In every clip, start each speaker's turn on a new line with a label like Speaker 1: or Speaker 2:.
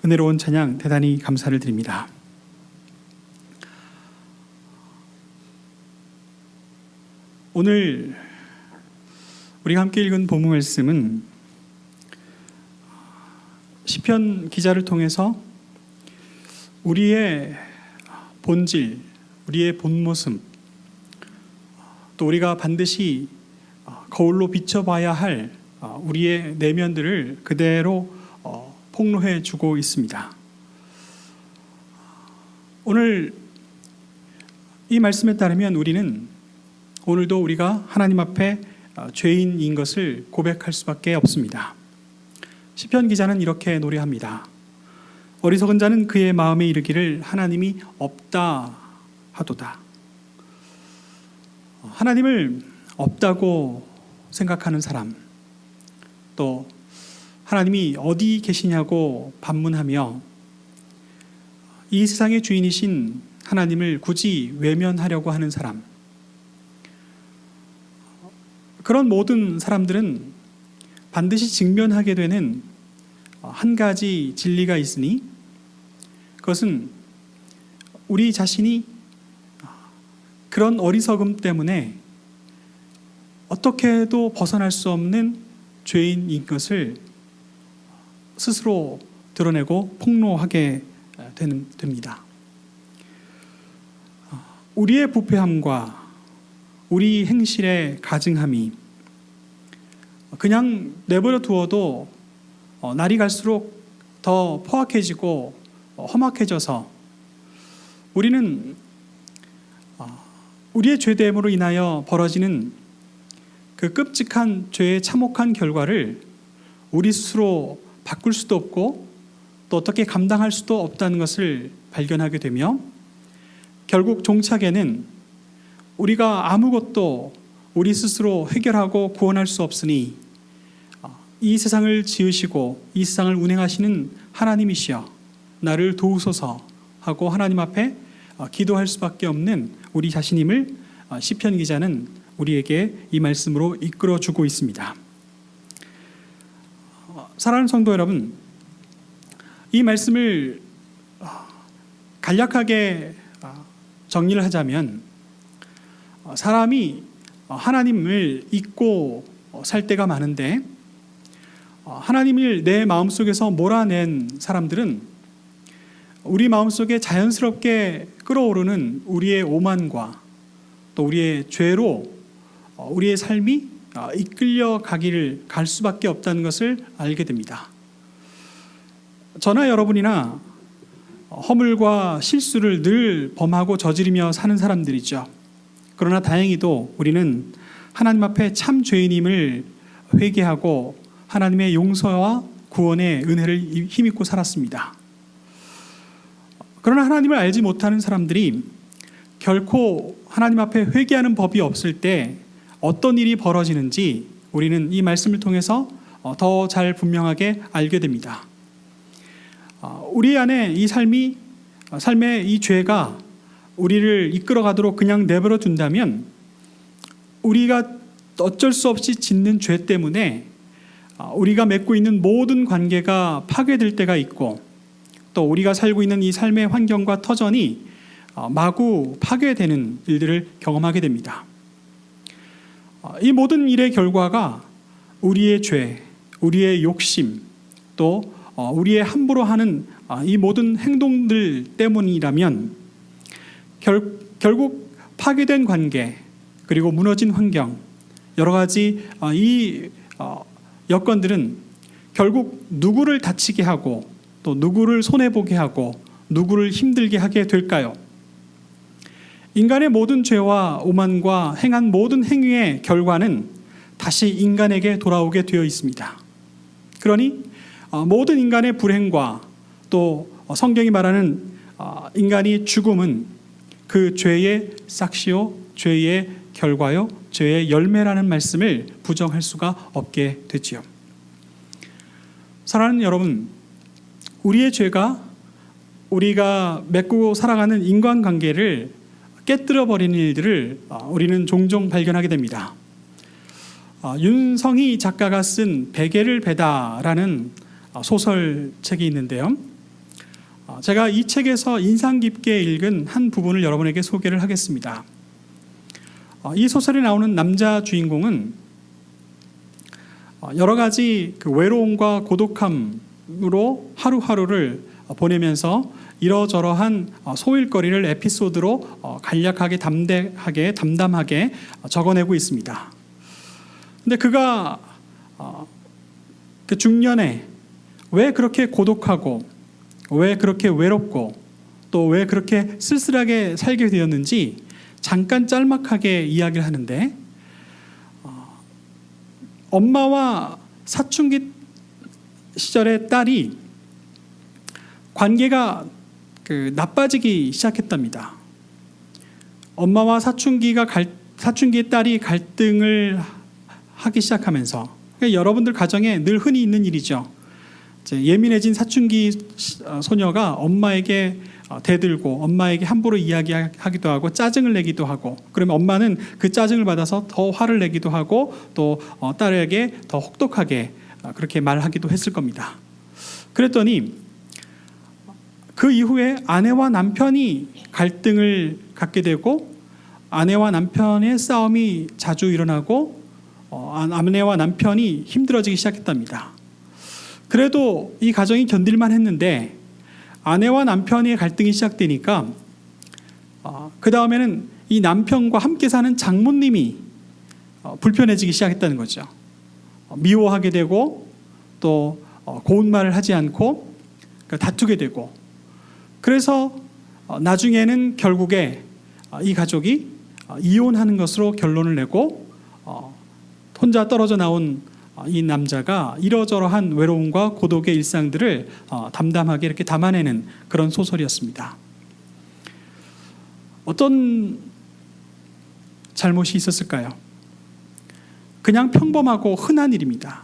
Speaker 1: 은혜로운 찬양 대단히 감사를 드립니다. 오늘 우리가 함께 읽은 본문 말씀은 시편 기자를 통해서 우리의 본질, 우리의 본모습, 또 우리가 반드시 거울로 비춰봐야 할 우리의 내면들을 그대로 폭로해 주고 있습니다. 오늘 이 말씀에 따르면 우리는 오늘도 우리가 하나님 앞에 죄인인 것을 고백할 수밖에 없습니다. 시편 기자는 이렇게 노래합니다. 어리석은 자는 그의 마음에 이르기를 하나님이 없다 하도다. 하나님을 없다고 생각하는 사람, 또 하나님이 어디 계시냐고 반문하며 이 세상의 주인이신 하나님을 굳이 외면하려고 하는 사람, 그런 모든 사람들은 반드시 직면하게 되는 한 가지 진리가 있으니 그것은 우리 자신이 그런 어리석음 때문에 어떻게 해도 벗어날 수 없는 죄인인 것을 스스로 드러내고 폭로하게 됩니다. 우리의 부패함과 우리 행실의 가증함이 그냥 내버려 두어도 날이 갈수록 더 포악해지고 험악해져서 우리는 우리의 죄됨으로 인하여 벌어지는 그 끔찍한 죄의 참혹한 결과를 우리 스스로 바꿀 수도 없고 또 어떻게 감당할 수도 없다는 것을 발견하게 되며 결국 종착에는 우리가 아무것도 우리 스스로 해결하고 구원할 수 없으니 이 세상을 지으시고 이 세상을 운행하시는 하나님이시여 나를 도우소서 하고 하나님 앞에 기도할 수밖에 없는 우리 자신임을 시편 기자는 우리에게 이 말씀으로 이끌어주고 있습니다. 사랑하는 성도 여러분, 이 말씀을 간략하게 정리를 하자면 사람이 하나님을 잊고 살 때가 많은데 하나님을 내 마음속에서 몰아낸 사람들은 우리 마음속에 자연스럽게 끌어오르는 우리의 오만과 또 우리의 죄로 우리의 삶이 이끌려 갈 수밖에 없다는 것을 알게 됩니다. 저나 여러분이나 허물과 실수를 늘 범하고 저지르며 사는 사람들이죠. 그러나 다행히도 우리는 하나님 앞에 참 죄인임을 회개하고 하나님의 용서와 구원의 은혜를 힘입고 살았습니다. 그러나 하나님을 알지 못하는 사람들이 결코 하나님 앞에 회개하는 법이 없을 때 어떤 일이 벌어지는지 우리는 이 말씀을 통해서 더 잘 분명하게 알게 됩니다. 우리 안에 이 삶의 이 죄가 우리를 이끌어가도록 그냥 내버려 둔다면 우리가 어쩔 수 없이 짓는 죄 때문에 우리가 맺고 있는 모든 관계가 파괴될 때가 있고 또 우리가 살고 있는 이 삶의 환경과 터전이 마구 파괴되는 일들을 경험하게 됩니다. 이 모든 일의 결과가 우리의 죄, 우리의 욕심, 또 우리의 함부로 하는 이 모든 행동들 때문이라면 결국 파괴된 관계, 그리고 무너진 환경, 여러 가지 이 여건들은 결국 누구를 다치게 하고 또 누구를 손해보게 하고 누구를 힘들게 하게 될까요? 인간의 모든 죄와 오만과 행한 모든 행위의 결과는 다시 인간에게 돌아오게 되어 있습니다. 그러니 모든 인간의 불행과 또 성경이 말하는 인간이 죽음은 그 죄의 싹시요, 죄의 결과요, 죄의 열매라는 말씀을 부정할 수가 없게 되지요. 사랑하는 여러분, 우리의 죄가 우리가 맺고 살아가는 인간관계를 깨뜨려버리는 일들을 우리는 종종 발견하게 됩니다. 윤성희 작가가 쓴 베개를 베다라는 소설책이 있는데요. 제가 이 책에서 인상 깊게 읽은 한 부분을 여러분에게 소개를 하겠습니다. 이 소설에 나오는 남자 주인공은 여러 가지 그 외로움과 고독함으로 하루하루를 보내면서 이러저러한 소일거리를 에피소드로 간략하게 담담하게 적어내고 있습니다. 근데 그가 그 중년에 왜 그렇게 고독하고 왜 그렇게 외롭고 또 왜 그렇게 쓸쓸하게 살게 되었는지 잠깐 짤막하게 이야기를 하는데, 엄마와 사춘기 시절의 딸이 관계가 나빠지기 시작했답니다. 엄마와 사춘기의 딸이 갈등을 하기 시작하면서, 여러분들 가정에 늘 흔히 있는 일이죠. 예민해진 사춘기 소녀가 엄마에게 대들고 엄마에게 함부로 이야기하기도 하고 짜증을 내기도 하고, 그러면 엄마는 그 짜증을 받아서 더 화를 내기도 하고 또 딸에게 더 혹독하게 그렇게 말하기도 했을 겁니다. 그랬더니 그 이후에 아내와 남편이 갈등을 갖게 되고 아내와 남편의 싸움이 자주 일어나고 아내와 남편이 힘들어지기 시작했답니다. 그래도 이 가정이 견딜만 했는데 아내와 남편의 갈등이 시작되니까 그 다음에는 이 남편과 함께 사는 장모님이 불편해지기 시작했다는 거죠. 미워하게 되고 또 고운 말을 하지 않고 다투게 되고, 그래서 나중에는 결국에 이 가족이 이혼하는 것으로 결론을 내고 혼자 떨어져 나온 이 남자가 이러저러한 외로움과 고독의 일상들을 담담하게 이렇게 담아내는 그런 소설이었습니다. 어떤 잘못이 있었을까요? 그냥 평범하고 흔한 일입니다.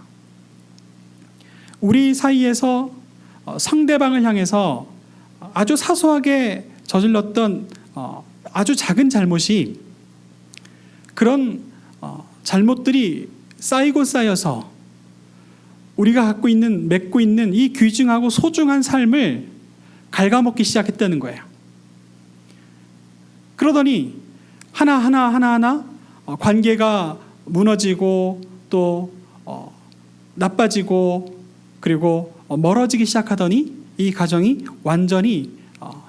Speaker 1: 우리 사이에서 상대방을 향해서 아주 사소하게 저질렀던 아주 작은 잘못이, 그런 잘못들이 쌓이고 쌓여서 우리가 맺고 있는 이 귀중하고 소중한 삶을 갉아먹기 시작했다는 거예요. 그러더니 하나하나 관계가 무너지고 또 나빠지고 그리고 멀어지기 시작하더니 이 가정이 완전히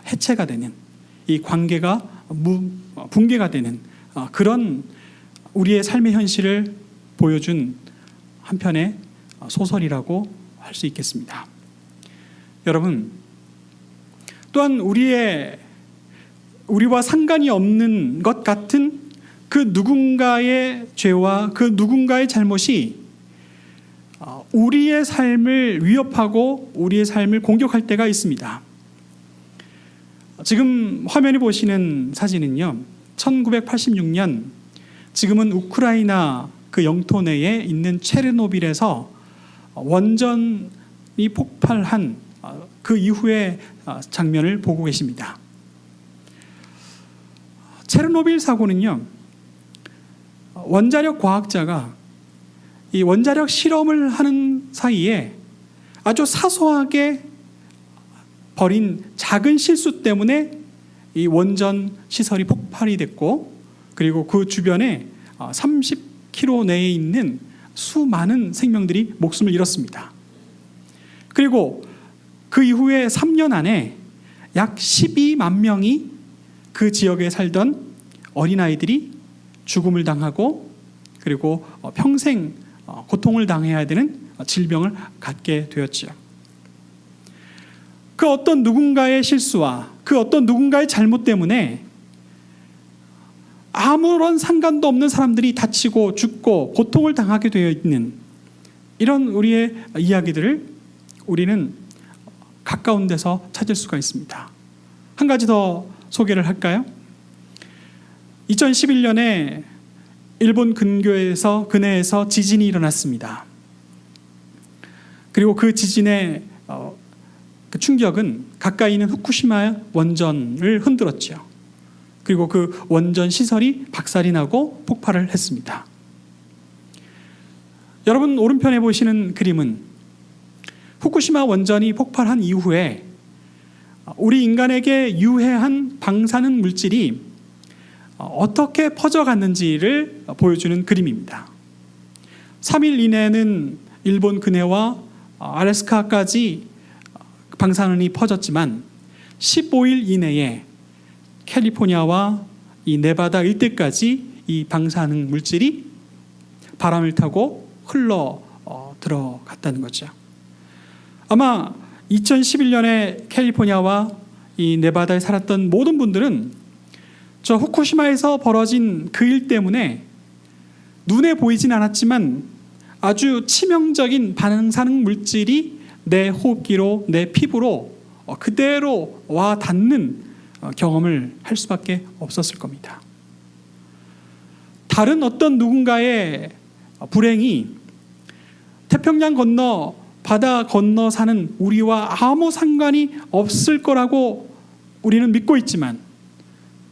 Speaker 1: 해체가 되는, 이 관계가 붕괴가 되는 그런 우리의 삶의 현실을 보여준 한편의 소설이라고 할 수 있겠습니다. 여러분, 또한 우리와 상관이 없는 것 같은 그 누군가의 죄와 그 누군가의 잘못이 우리의 삶을 위협하고 우리의 삶을 공격할 때가 있습니다. 지금 화면에 보시는 사진은요, 1986년 지금은 우크라이나 그 영토 내에 있는 체르노빌에서 원전이 폭발한 그 이후의 장면을 보고 계십니다. 체르노빌 사고는요, 원자력 과학자가 이 원자력 실험을 하는 사이에 아주 사소하게 벌인 작은 실수 때문에 이 원전 시설이 폭발이 됐고, 그리고 그 주변에 30km 내에 있는 수많은 생명들이 목숨을 잃었습니다. 그리고 그 이후에 3년 안에 약 12만 명이 그 지역에 살던 어린아이들이 죽음을 당하고 그리고 평생 고통을 당해야 되는 질병을 갖게 되었지요. 그 어떤 누군가의 실수와 그 어떤 누군가의 잘못 때문에 아무런 상관도 없는 사람들이 다치고 죽고 고통을 당하게 되어 있는 이런 우리의 이야기들을 우리는 가까운 데서 찾을 수가 있습니다. 한 가지 더 소개를 할까요? 2011년에 일본 근해에서 지진이 일어났습니다. 그리고 그 지진의 그 충격은 가까이 있는 후쿠시마 원전을 흔들었죠. 그리고 그 원전 시설이 박살이 나고 폭발을 했습니다. 여러분 오른편에 보시는 그림은 후쿠시마 원전이 폭발한 이후에 우리 인간에게 유해한 방사능 물질이 어떻게 퍼져갔는지를 보여주는 그림입니다. 3일 이내에는 일본 근해와 알래스카까지 방사능이 퍼졌지만 15일 이내에 캘리포니아와 이 네바다 일대까지 이 방사능 물질이 바람을 타고 흘러 들어갔다는 거죠. 아마 2011년에 캘리포니아와 이 네바다에 살았던 모든 분들은 저 후쿠시마에서 벌어진 그 일 때문에 눈에 보이진 않았지만 아주 치명적인 방사능 물질이 내 호흡기로, 내 피부로 그대로 와 닿는 경험을 할 수밖에 없었을 겁니다. 다른 어떤 누군가의 불행이 태평양 건너 바다 건너 사는 우리와 아무 상관이 없을 거라고 우리는 믿고 있지만,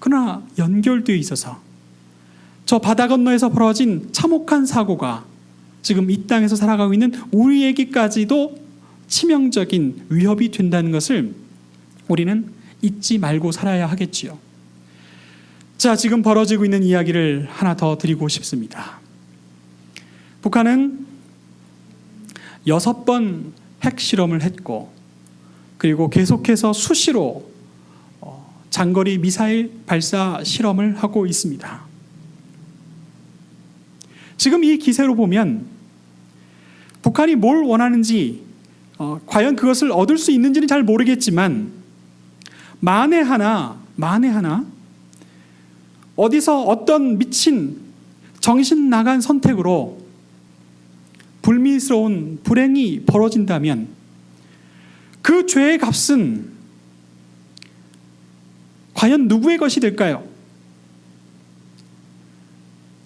Speaker 1: 그러나 연결되어 있어서 저 바다 건너에서 벌어진 참혹한 사고가 지금 이 땅에서 살아가고 있는 우리에게까지도 치명적인 위협이 된다는 것을 우리는 잊지 말고 살아야 하겠지요. 자, 지금 벌어지고 있는 이야기를 하나 더 드리고 싶습니다. 북한은 6번 핵실험을 했고, 그리고 계속해서 수시로 장거리 미사일 발사 실험을 하고 있습니다. 지금 이 기세로 보면 북한이 뭘 원하는지, 과연 그것을 얻을 수 있는지는 잘 모르겠지만, 만에 하나 어디서 어떤 미친 정신 나간 선택으로 불미스러운 불행이 벌어진다면 그 죄의 값은 과연 누구의 것이 될까요?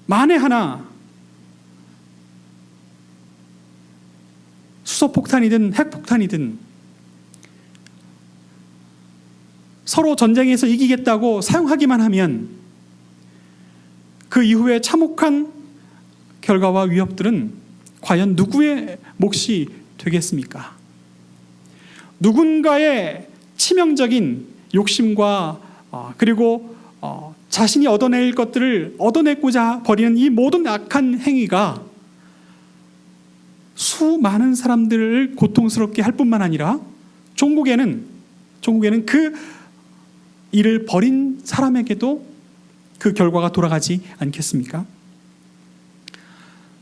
Speaker 1: 만에 하나 수소폭탄이든 핵폭탄이든 서로 전쟁에서 이기겠다고 사용하기만 하면 그 이후에 참혹한 결과와 위협들은 과연 누구의 몫이 되겠습니까? 누군가의 치명적인 욕심과 그리고 자신이 얻어낼 것들을 얻어내고자 벌이는 이 모든 악한 행위가 수많은 사람들을 고통스럽게 할 뿐만 아니라 종국에는 그 일을 벌인 사람에게도 그 결과가 돌아가지 않겠습니까?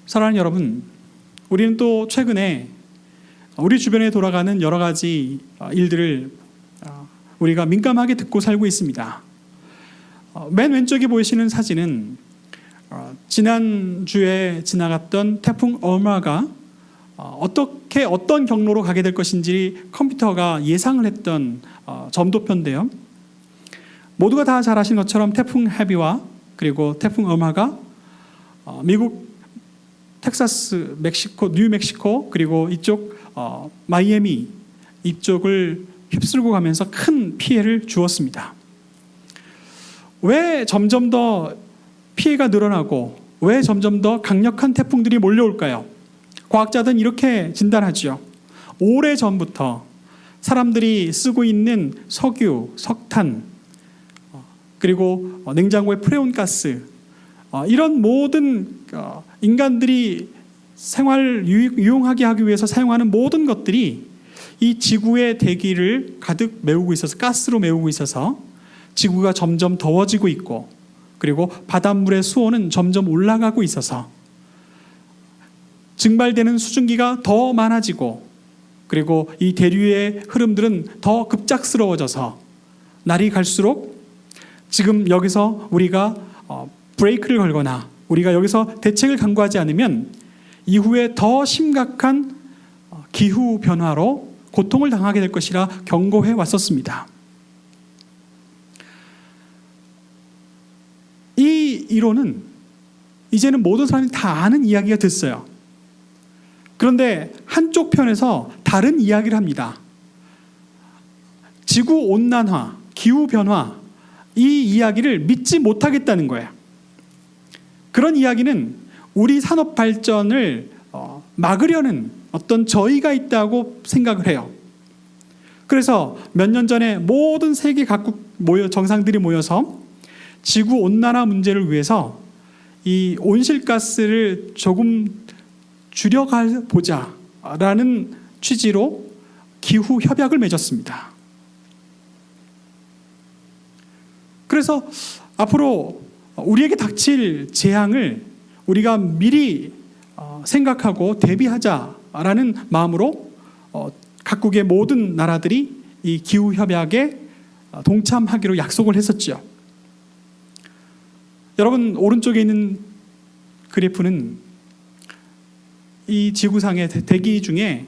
Speaker 1: 사랑하는 여러분, 우리는 또 최근에 우리 주변에 돌아가는 여러 가지 일들을 우리가 민감하게 듣고 살고 있습니다. 맨 왼쪽에 보이시는 사진은 지난주에 지나갔던 태풍 어마가 어떤 경로로 가게 될 것인지 컴퓨터가 예상을 했던 점도표인데요. 모두가 다 잘 아시는 것처럼 태풍 해비와 그리고 태풍 어마가 미국 텍사스, 멕시코, 뉴멕시코 그리고 이쪽 마이애미 이쪽을 휩쓸고 가면서 큰 피해를 주었습니다. 왜 점점 더 피해가 늘어나고 왜 점점 더 강력한 태풍들이 몰려올까요? 과학자들은 이렇게 진단하죠. 오래전부터 사람들이 쓰고 있는 석유, 석탄, 그리고 냉장고의 프레온가스, 이런 모든 인간들이 생활 유용하게 하기 위해서 사용하는 모든 것들이 이 지구의 대기를 가득 메우고 있어서, 가스로 메우고 있어서 지구가 점점 더워지고 있고, 그리고 바닷물의 수온은 점점 올라가고 있어서 증발되는 수증기가 더 많아지고, 그리고 이 대류의 흐름들은 더 급작스러워져서 날이 갈수록 지금 여기서 우리가 브레이크를 걸거나 우리가 여기서 대책을 강구하지 않으면 이후에 더 심각한 기후 변화로 고통을 당하게 될 것이라 경고해 왔었습니다. 이 이론은 이제는 모든 사람이 다 아는 이야기가 됐어요. 그런데 한쪽 편에서 다른 이야기를 합니다. 지구온난화, 기후변화, 이 이야기를 믿지 못하겠다는 거예요. 그런 이야기는 우리 산업 발전을 막으려는 어떤 저의가 있다고 생각을 해요. 그래서 몇 년 전에 모든 세계 각국 정상들이 모여서 지구 온난화 문제를 위해서 이 온실가스를 조금 줄여가 보자라는 취지로 기후 협약을 맺었습니다. 그래서 앞으로 우리에게 닥칠 재앙을 우리가 미리 생각하고 대비하자라는 마음으로 각국의 모든 나라들이 이 기후 협약에 동참하기로 약속을 했었죠. 여러분, 오른쪽에 있는 그래프는 이 지구상의 대기 중에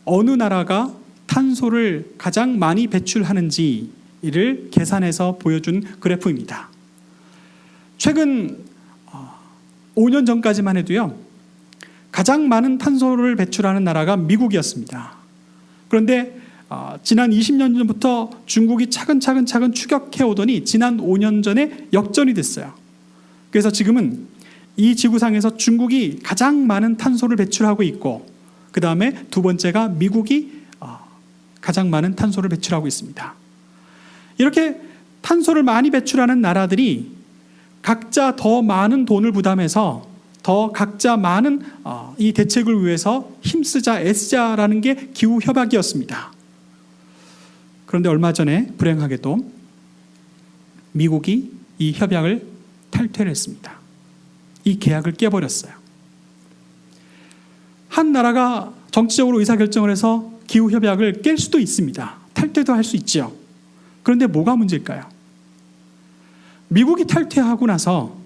Speaker 1: 어느 나라가 탄소를 가장 많이 배출하는지를 계산해서 보여준 그래프입니다. 최근 5년 전까지만 해도요, 가장 많은 탄소를 배출하는 나라가 미국이었습니다. 그런데 지난 20년 전부터 중국이 차근차근 추격해 오더니 지난 5년 전에 역전이 됐어요. 그래서 지금은 이 지구상에서 중국이 가장 많은 탄소를 배출하고 있고, 그 다음에 두 번째가 미국이 가장 많은 탄소를 배출하고 있습니다. 이렇게 탄소를 많이 배출하는 나라들이 각자 더 많은 돈을 부담해서 더 각자 많은 이 대책을 위해서 힘쓰자, 애쓰자라는 게 기후협약이었습니다. 그런데 얼마 전에 불행하게도 미국이 이 협약을 탈퇴를 했습니다. 이 계약을 깨버렸어요. 한 나라가 정치적으로 의사결정을 해서 기후협약을 깰 수도 있습니다. 탈퇴도 할 수 있죠. 그런데 뭐가 문제일까요? 미국이 탈퇴하고 나서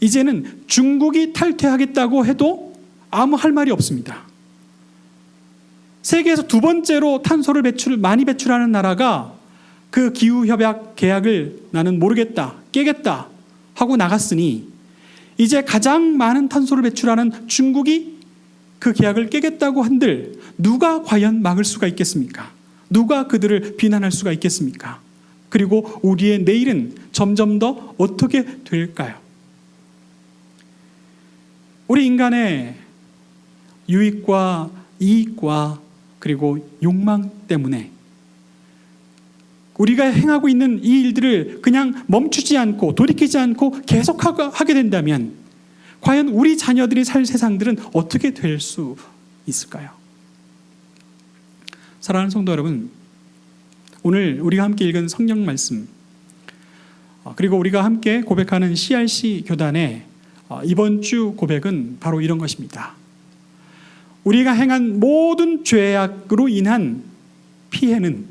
Speaker 1: 이제는 중국이 탈퇴하겠다고 해도 아무 할 말이 없습니다. 세계에서 두 번째로 탄소를 많이 배출하는 나라가 그 기후협약 계약을 나는 모르겠다, 깨겠다 하고 나갔으니 이제 가장 많은 탄소를 배출하는 중국이 그 계약을 깨겠다고 한들 누가 과연 막을 수가 있겠습니까? 누가 그들을 비난할 수가 있겠습니까? 그리고 우리의 내일은 점점 더 어떻게 될까요? 우리 인간의 유익과 이익과 그리고 욕망 때문에 우리가 행하고 있는 이 일들을 그냥 멈추지 않고 돌이키지 않고 계속 하게 된다면 과연 우리 자녀들이 살 세상들은 어떻게 될 수 있을까요? 사랑하는 성도 여러분, 오늘 우리가 함께 읽은 성경 말씀, 그리고 우리가 함께 고백하는 CRC 교단의 이번 주 고백은 바로 이런 것입니다. 우리가 행한 모든 죄악으로 인한 피해는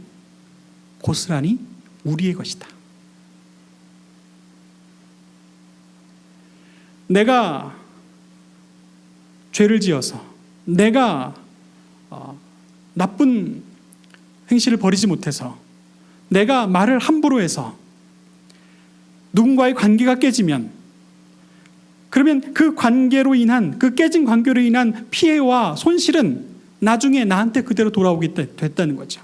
Speaker 1: 고스란히 우리의 것이다. 내가 죄를 지어서 내가 나쁜 행실을 버리지 못해서 내가 말을 함부로 해서 누군가의 관계가 깨지면 그러면 그 관계로 인한 그 깨진 관계로 인한 피해와 손실은 나중에 나한테 그대로 돌아오게 됐다는 거죠.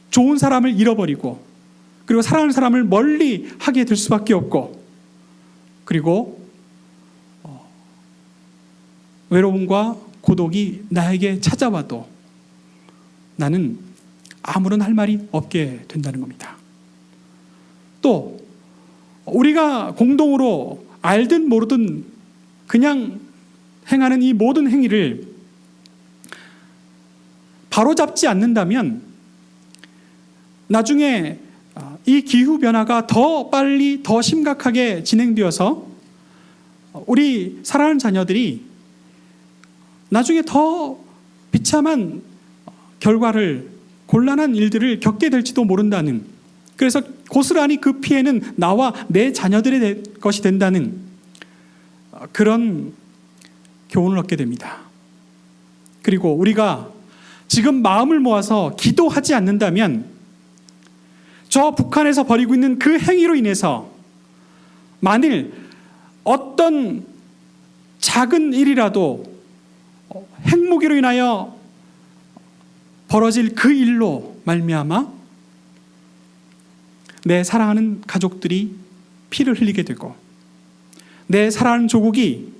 Speaker 1: 좋은 사람을 잃어버리고 그리고 사랑하는 사람을 멀리 하게 될 수밖에 없고 그리고 외로움과 고독이 나에게 찾아와도 나는 아무런 할 말이 없게 된다는 겁니다. 또 우리가 공동으로 알든 모르든 그냥 행하는 이 모든 행위를 바로잡지 않는다면 나중에 이 기후변화가 더 빨리 더 심각하게 진행되어서 우리 사랑하는 자녀들이 나중에 더 비참한 결과를 곤란한 일들을 겪게 될지도 모른다는, 그래서 고스란히 그 피해는 나와 내 자녀들의 것이 된다는 그런 교훈을 얻게 됩니다. 그리고 우리가 지금 마음을 모아서 기도하지 않는다면 저 북한에서 벌이고 있는 그 행위로 인해서 만일 어떤 작은 일이라도 핵무기로 인하여 벌어질 그 일로 말미암아 내 사랑하는 가족들이 피를 흘리게 되고 내 사랑하는 조국이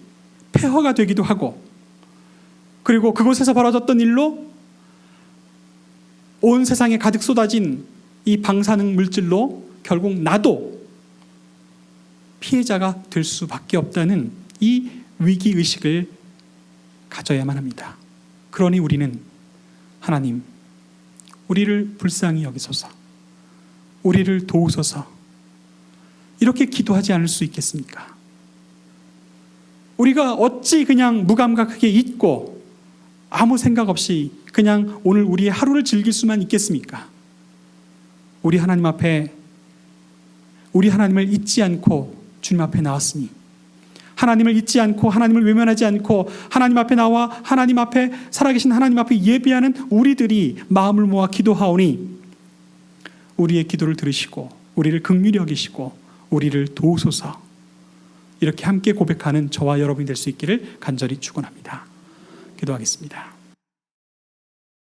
Speaker 1: 폐허가 되기도 하고 그리고 그곳에서 벌어졌던 일로 온 세상에 가득 쏟아진 이 방사능 물질로 결국 나도 피해자가 될 수밖에 없다는 이 위기의식을 가져야만 합니다. 그러니 우리는 하나님, 우리를 불쌍히 여기소서, 우리를 도우소서, 이렇게 기도하지 않을 수 있겠습니까? 우리가 어찌 그냥 무감각하게 잊고 아무 생각 없이 그냥 오늘 우리의 하루를 즐길 수만 있겠습니까? 우리 하나님 앞에, 우리 하나님을 잊지 않고 주님 앞에 나왔으니, 하나님을 잊지 않고 하나님을 외면하지 않고 하나님 앞에 나와 하나님 앞에, 살아계신 하나님 앞에 예배하는 우리들이 마음을 모아 기도하오니 우리의 기도를 들으시고 우리를 긍휼히 여기시고 우리를 도우소서, 이렇게 함께 고백하는 저와 여러분이 될 수 있기를 간절히 축원합니다. 기도하겠습니다.